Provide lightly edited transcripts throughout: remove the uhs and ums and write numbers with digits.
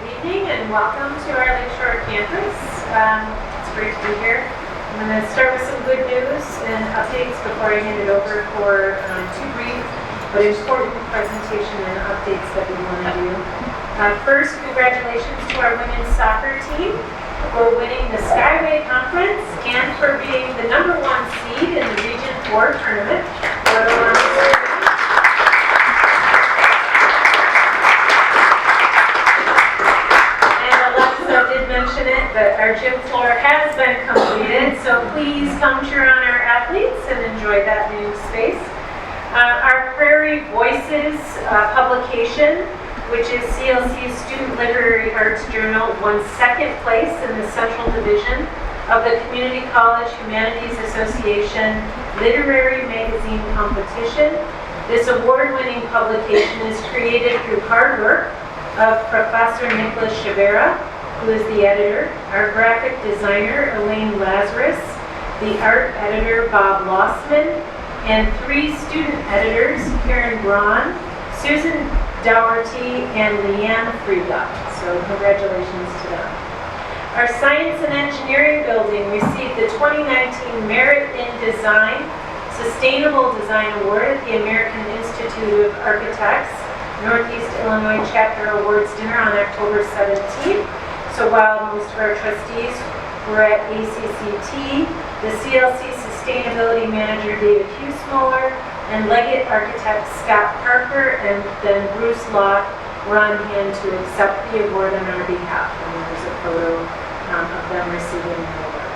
Good evening and welcome to our Lakeshore campus. It's great to be here. I'm going to start with some good news and updates before I hand it over for two brief but important presentation and updates that we want to do. First, congratulations to our women's soccer team for winning the Skyway Conference and for being the #1 seed in the Region 4 tournament. Mention it, but our gym floor has been completed, so please come cheer on our athletes and enjoy that new space. Our Prairie Voices publication, which is CLC's Student Literary Arts Journal, won second place in the Central Division of the Community College Humanities Association Literary Magazine Competition. This award-winning publication is created through hard work of Professor Nicholas Chavera, who is the editor, our graphic designer, Elaine Lazarus, the art editor, Bob Lossman, and 3 student editors, Karen Braun, Susan Dougherty, and Leanne Frieda. So congratulations to them. Our Science and Engineering building received the 2019 Merit in Design Sustainable Design Award at the American Institute of Architects Northeast Illinois Chapter Awards Dinner on October 17th. So while most of our trustees were at ACCT, the CLC Sustainability Manager David Huesmuller and Leggett Architect Scott Parker and then Bruce Locke were on hand to accept the award on our behalf. And there's a photo of them receiving the award.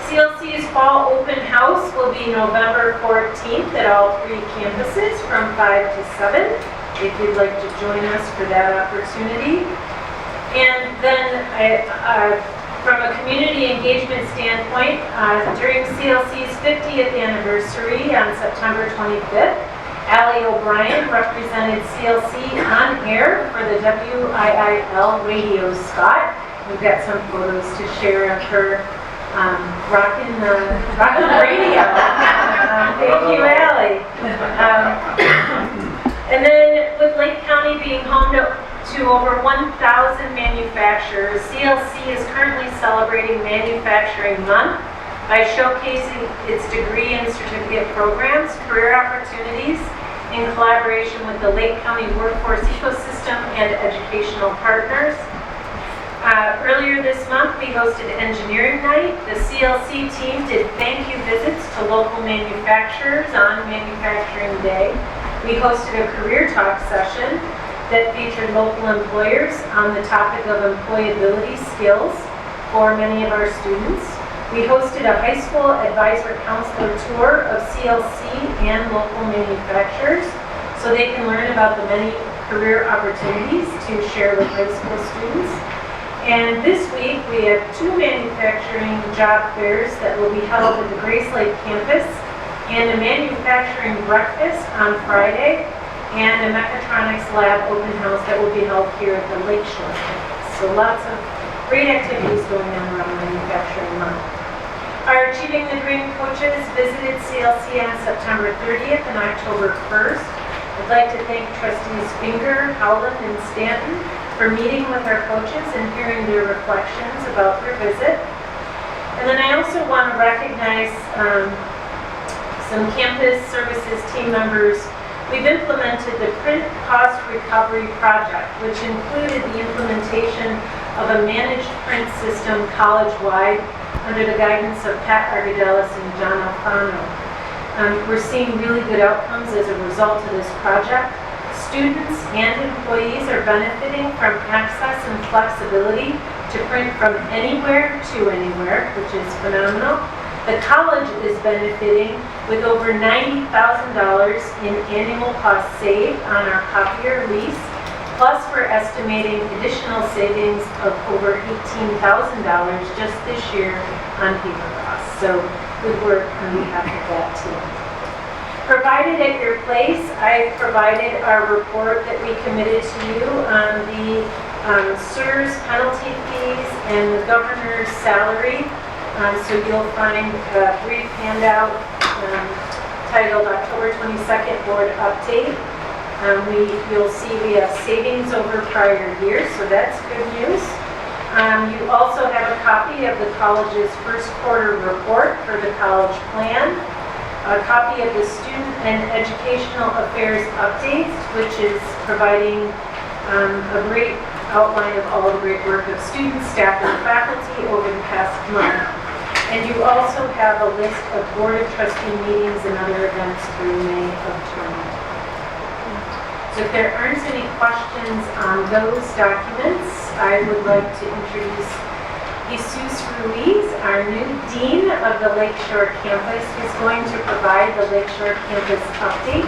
CLC's Fall Open House will be November 14th at all 3 campuses from 5 to 7, if you'd like to join us for that opportunity. And then from a community engagement standpoint, during CLC's 50th anniversary on September 25th, Allie O'Brien represented CLC on air for the WIIL radio spot. We've got some photos to share of her rocking the radio. Thank you, Allie. And then with Lake County being home to over 1,000 manufacturers, CLC is currently celebrating Manufacturing Month by showcasing its degree and certificate programs, career opportunities, in collaboration with the Lake County workforce ecosystem and educational partners. Earlier this month, we hosted Engineering Night. The CLC team did thank you visits to local manufacturers on Manufacturing Day. We hosted a career talk session that featured local employers on the topic of employability skills for many of our students. We hosted a high school advisor counselor tour of CLC and local manufacturers so they can learn about the many career opportunities to share with high school students. And this week we have 2 manufacturing job fairs that will be held at the Grace Lake campus and a manufacturing breakfast on Friday and a mechatronics lab open house that will be held here at the Lakeshore campus. So lots of great activities going on around Manufacturing Month. Our Achieving the Dream coaches visited CLC on September 30th and October 1st. I'd like to thank trustees Finger, Howland, and Stanton for meeting with our coaches and hearing their reflections about their visit. And then I also want to recognize some campus services team members. We've implemented the Print Cost Recovery Project, which included the implementation of a managed print system college-wide under the guidance of Pat Argadelis and John Alfano. We're seeing really good outcomes as a result of this project. Students and employees are benefiting from access and flexibility to print from anywhere to anywhere, which is phenomenal. The college is benefiting with over $90,000 in annual cost saved on our copier lease, plus we're estimating additional savings of over $18,000 just this year on paper costs. So good work on behalf of that team. Provided at your place, I provided our report that we committed to you on the CSRS penalty fees and the governor's salary. So you'll find a brief handout titled October 22nd Board Update. You'll see we have savings over prior years, so that's good news. You also have a copy of the college's first quarter report for the college plan, a copy of the student and educational affairs updates, which is providing a great outline of all the great work of students, staff, and faculty over the past month. And you also have a list of Board of Trustee meetings and other events through May of 2020. So if there aren't any questions on those documents, I would like to introduce Jesus Ruiz, our new Dean of the Lakeshore campus, who's going to provide the Lakeshore campus update.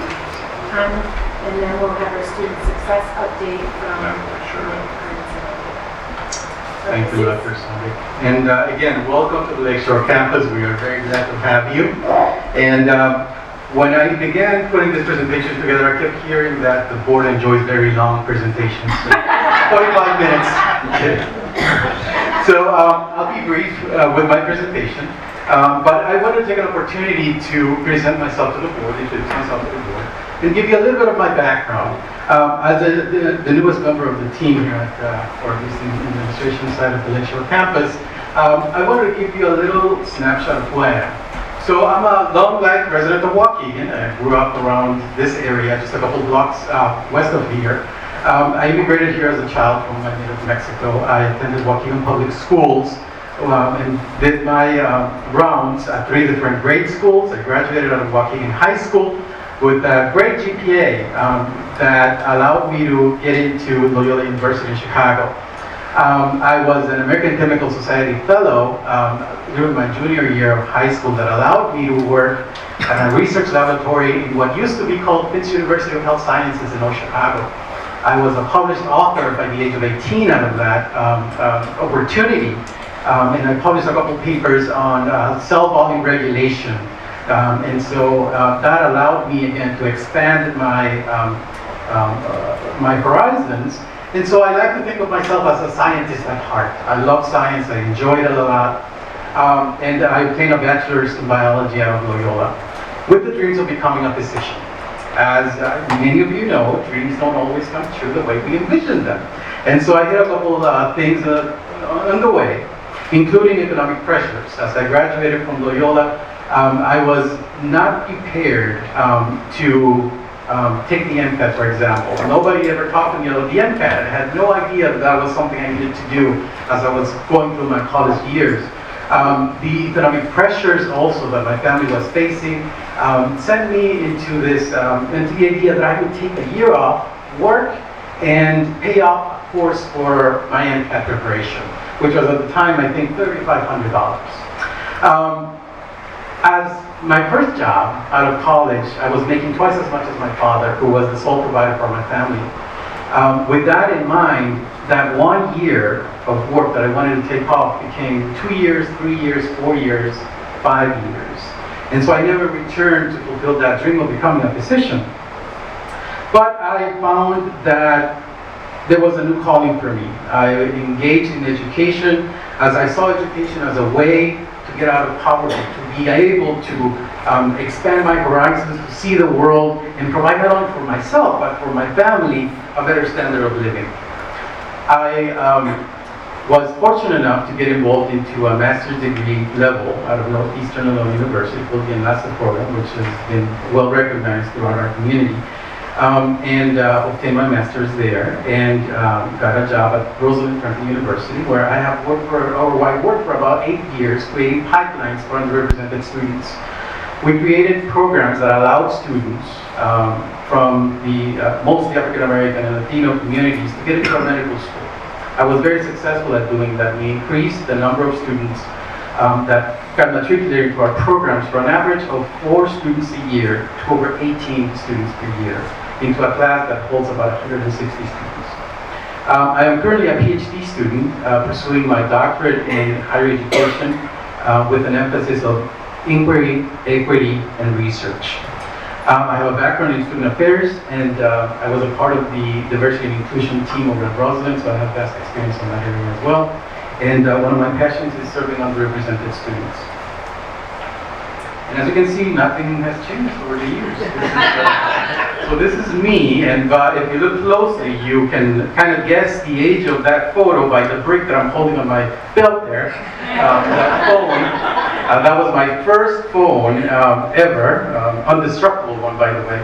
And then we'll have our student success update from Thank you, Dr. Sandy. And again, welcome to the Lakeshore campus. We are very glad to have you. And when I began putting this presentation together, I kept hearing that the board enjoys very long presentations. So 45 minutes. So I'll be brief with my presentation. But I want to take an opportunity to present myself to the board, introduce myself to the board, and give you a little bit of my background. As the newest member of the team here at, or at least in the administration side of the Lakeshore campus, I wanted to give you a little snapshot of who I am. So I'm a long life resident of Waukegan. I grew up around this area, just a couple blocks west of here. I immigrated here as a child from my native Mexico. I attended Waukegan Public Schools and did my rounds at 3 different grade schools. I graduated out of Waukegan High School with a great GPA that allowed me to get into Loyola University in Chicago. I was an American Chemical Society Fellow during my junior year of high school that allowed me to work at a research laboratory in what used to be called Fisk University of Health Sciences in Old Chicago. I was a published author by the age of 18 out of that opportunity, and I published a couple papers on cell volume regulation. And so that allowed me again to expand my my horizons. And so I like to think of myself as a scientist at heart. I love science, I enjoyed it a lot. And I obtained a bachelor's in biology out of Loyola with the dreams of becoming a physician. As many of you know, dreams don't always come true the way we envision them. And so I hit a couple things on the way, including economic pressures. As I graduated from Loyola, I was not prepared to take the MCAT, for example. Nobody ever taught me about the MCAT. I had no idea that was something I needed to do as I was going through my college years. The economic pressures also that my family was facing sent me into this, into the idea that I would take a year off, work, and pay off a course for my MCAT preparation, which was at the time, I think, $3,500. As my first job out of college, I was making twice as much as my father, who was the sole provider for my family. With that in mind, that 1 year of work that I wanted to take off became 2 years, 3 years, 4 years, 5 years. And so I never returned to fulfill that dream of becoming a physician. But I found that there was a new calling for me. I engaged in education as I saw education as a way to get out of poverty, to be able to expand my horizons, to see the world, and provide not only for myself, but for my family, a better standard of living. I was fortunate enough to get involved into a master's degree level out of Northeastern Illinois University, called the Enlace program, which has been well recognized throughout our community. And obtained my master's there, and got a job at Roosevelt Franklin University, where I have worked for about 8 years creating pipelines for underrepresented students. We created programs that allowed students from the mostly African American and Latino communities to get into our medical school. I was very successful at doing that. We increased the number of students that got matriculated into our programs from an average of 4 students a year to over 18 students per year, into a class that holds about 160 students. I am currently a PhD student pursuing my doctorate in higher education with an emphasis of inquiry, equity, and research. I have a background in student affairs, and I was a part of the diversity and inclusion team over at Roosevelt, so I have vast experience in that area as well. And one of my passions is serving underrepresented students. And as you can see, nothing has changed over the years. So this is me, and if you look closely, you can kind of guess the age of that photo by the brick that I'm holding on my belt there. That phone, that was my first phone ever, undestructible one, by the way.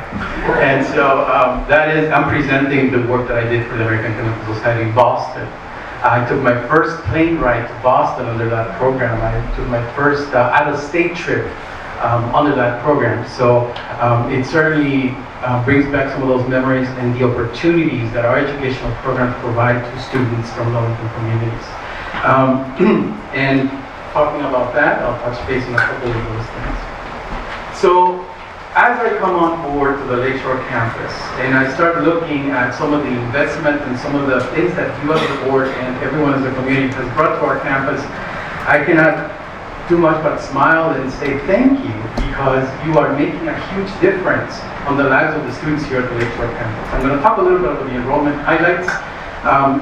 And so I'm presenting the work that I did for the American Chemical Society in Boston. I took my first plane ride to Boston under that program. I took my first out-of-state trip under that program. So it certainly brings back some of those memories and the opportunities that our educational programs provide to students from low-income communities. And talking about that, I'll touch base on a couple of those things. So as I come on board to the Lakeshore campus and I start looking at some of the investment and some of the things that you as the board and everyone as a community has brought to our campus, I cannot do much but smile and say thank you, because you are making a huge difference on the lives of the students here at the Lakeshore campus. I'm going to talk a little bit about the enrollment highlights,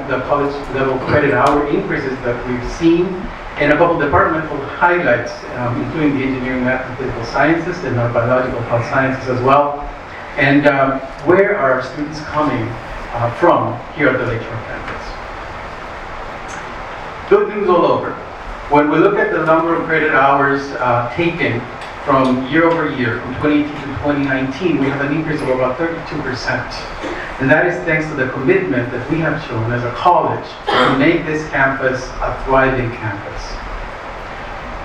the college level credit hour increases that we've seen, and a couple departmental highlights, including the engineering, math, and physical sciences, and our biological health sciences as well, and where are our students coming from here at the Lakeshore campus. Good news all over. When we look at the number of credit hours taken from year over year, from 2018 to 2019, we have an increase of about 32%. And that is thanks to the commitment that we have shown as a college to make this campus a thriving campus.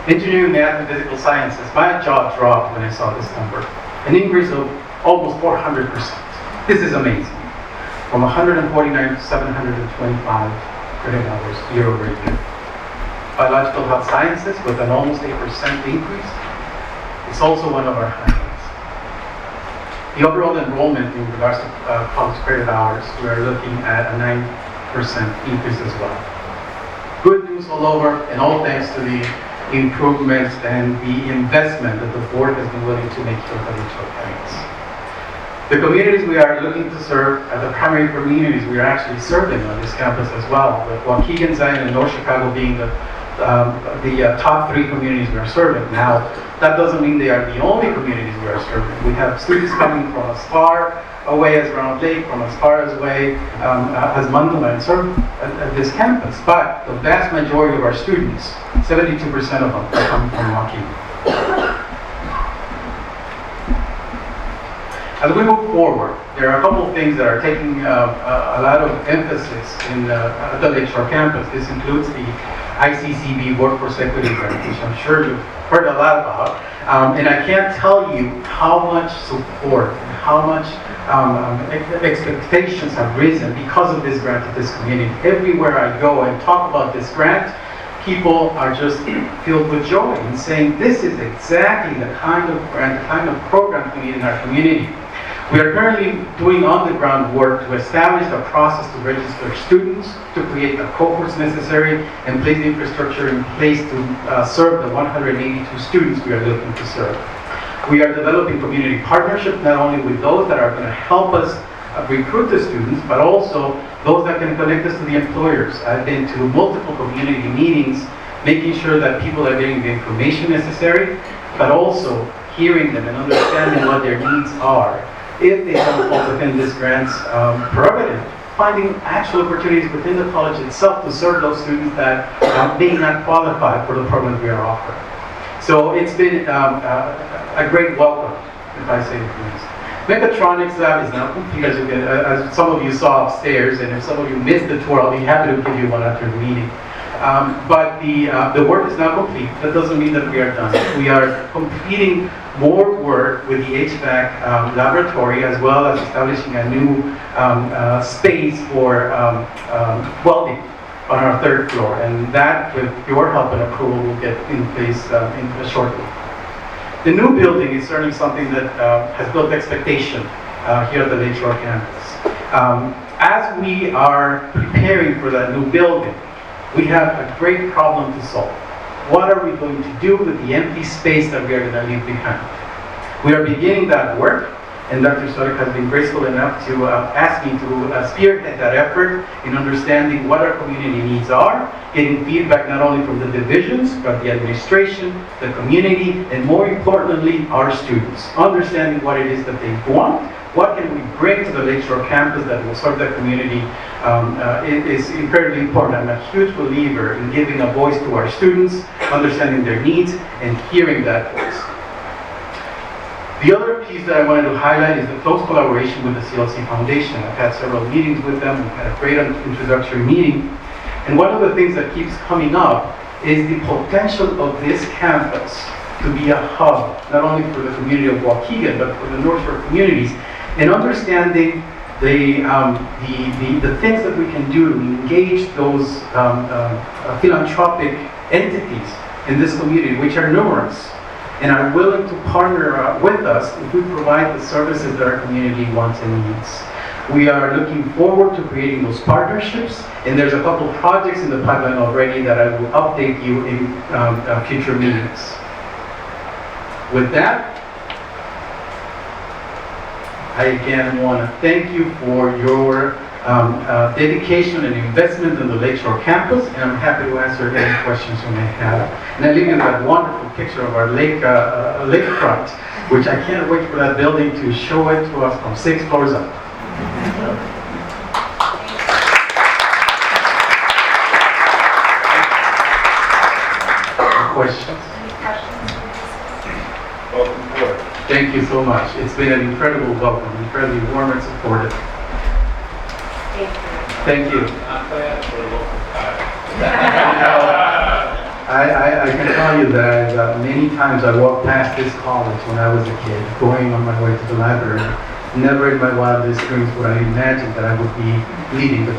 Engineering, math, and physical sciences, my jaw dropped when I saw this number. An increase of almost 400%. This is amazing. From 149 to 725 credit hours year over year. Biological health sciences with an almost 8% increase. It's also one of our highlights. The overall enrollment in regards to college credit hours, we are looking at a 9% increase as well. Good news all over, and all thanks to the improvements and the investment that the board has been willing to make here at the Lakeshore campus. The communities we are looking to serve are the primary communities we are actually serving on this campus as well, with Waukegan, Zion, and North Chicago being the top 3 communities we are serving. Now, that doesn't mean they are the only communities we are serving. We have students coming from as far away as Round Lake, from as far away as Mandalay, and serve at this campus. But the vast majority of our students, 72% of them, are coming from Waukegan. As we move forward, there are a couple of things that are taking a lot of emphasis in the Lakeshore campus. This includes the ICCB Workforce Equity Grant, which I'm sure you've heard a lot about. And I can't tell you how much support and how much expectations have risen because of this grant at this community. Everywhere I go and talk about this grant, people are just filled with joy and saying this is exactly the kind of grant, the kind of program we need in our community. We are currently doing on-the-ground work to establish the process to register students, to create the cohorts necessary, and place the infrastructure in place to serve the 182 students we are looking to serve. We are developing community partnerships, not only with those that are going to help us recruit the students, but also those that can connect us to the employers. I've been to multiple community meetings, making sure that people are getting the information necessary, but also hearing them and understanding what their needs are. If they don't fall within this grant's prerogative, finding actual opportunities within the college itself to serve those students that may not qualify for the programs we are offering. So it's been a great welcome, if I say the least. Mechatronics lab is now complete, as some of you saw upstairs, and if some of you missed the tour, I'll be happy to give you one after the meeting. But the work is now complete. That doesn't mean that we are done. We are completing more work with the HVAC laboratory, as well as establishing a new space for welding on our 3rd floor. And that, with your help and approval, will get in place shortly. The new building is certainly something that has built expectation here at the Lakeshore campus. As we are preparing for that new building, we have a great problem to solve. What are we going to do with the empty space that we are going to leave behind? We are beginning that work. and Dr. Sarek has been graceful enough to ask me to spearhead that effort in understanding what our community needs are, getting feedback not only from the divisions, but the administration, the community, and more importantly, our students. Understanding what it is that they want, what can we bring to the Lakeshore campus that will serve the community. It is incredibly important. I'm a huge believer in giving a voice to our students, understanding their needs, and hearing that voice. The other piece that I wanted to highlight is the close collaboration with the CLC Foundation. I've had several meetings with them. We've had a great introductory meeting. And one of the things that keeps coming up is the potential of this campus to be a hub, not only for the community of Waukegan, but for the North Shore communities, and understanding the things that we can do to engage those philanthropic entities in this community, which are numerous, and are willing to partner with us if we provide the services that our community wants and needs. We are looking forward to creating those partnerships, and there's a couple projects in the pipeline already that I will update you in future meetings. With that, I again want to thank you for your dedication and investment in the Lakeshore campus, and I'm happy to answer any questions you may have. And I leave you that wonderful picture of our lakefront, which I can't wait for that building to show it to us from 6 floors up. Questions? Welcome aboard. Thank you so much. It's been an incredible welcome, incredibly warm and supportive. Thank you. Not bad for a local I can tell you that many times I walked past this college when I was a kid, going on my way to the library. Never in my wildest dreams would I imagine that I would be leading the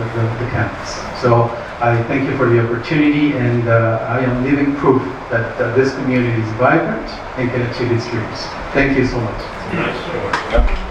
campus. So I thank you for the opportunity, and I am living proof that this community is vibrant and can achieve its dreams. Thank you so much. Nice.